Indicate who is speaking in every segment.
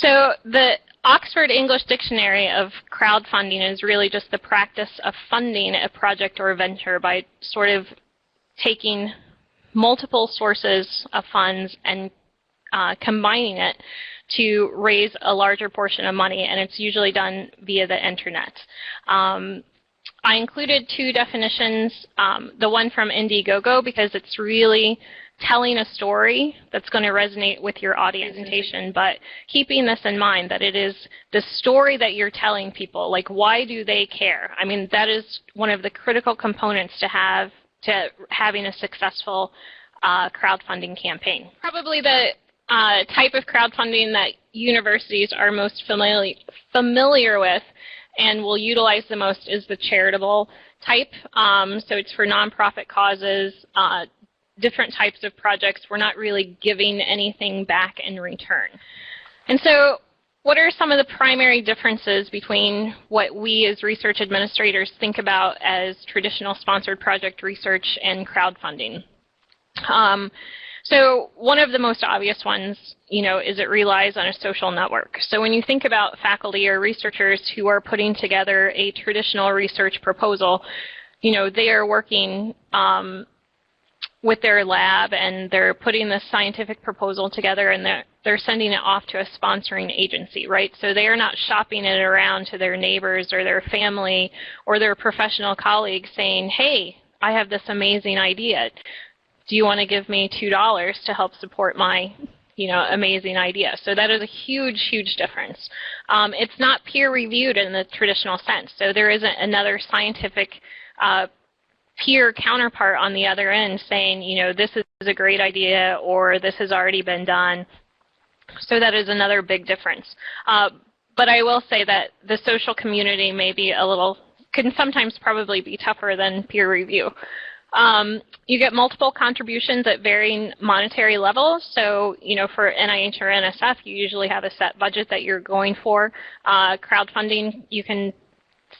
Speaker 1: So the Oxford English Dictionary of crowdfunding is really just the practice of funding a project or a venture by sort of taking multiple sources of funds and combining it to raise a larger portion of money, and it's usually done via the internet. I included two definitions, the one from Indiegogo because it's really telling a story that's going to resonate with your audience presentation, but keeping this in mind that it is the story that you're telling people, like why do they care? I mean, that is one of the critical components to having a successful crowdfunding campaign. Probably the type of crowdfunding that universities are most familiar with and will utilize the most is the charitable type. So it's for nonprofit causes, different types of projects. We're not really giving anything back in return. And so what are some of the primary differences between what we as research administrators think about as traditional sponsored project research and crowdfunding? So one of the most obvious ones, is it relies on a social network. So when you think about faculty or researchers who are putting together a traditional research proposal, they are working with their lab and they're putting this scientific proposal together and they're sending it off to a sponsoring agency, right? So they are not shopping it around to their neighbors or their family or their professional colleagues saying, hey, I have this amazing idea. Do you want to give me $2 to help support my amazing idea? So that is a huge, huge difference. It's not peer-reviewed in the traditional sense. So there isn't another scientific peer counterpart on the other end saying, this is a great idea or this has already been done. So that is another big difference. But I will say that the social community can sometimes probably be tougher than peer review. You get multiple contributions at varying monetary levels. So, for NIH or NSF, you usually have a set budget that you're going for. Crowdfunding, you can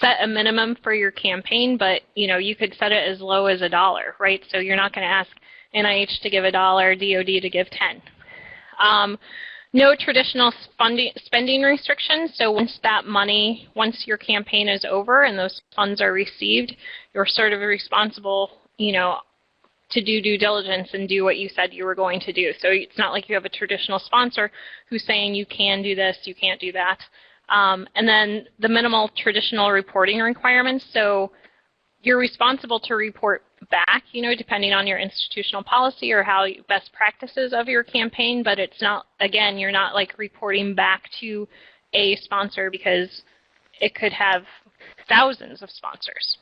Speaker 1: set a minimum for your campaign, but, you could set it as low as $1, right? So you're not going to ask NIH to give $1, DOD to give 10. No traditional spending restrictions. So once your campaign is over and those funds are received, you're sort of responsible to do due diligence and do what you said you were going to do. So it's not like you have a traditional sponsor who's saying you can do this, you can't do that. And then the minimal traditional reporting requirements. So you're responsible to report back, depending on your institutional policy or how best practices of your campaign, but it's not, again, you're not like reporting back to a sponsor because it could have thousands of sponsors.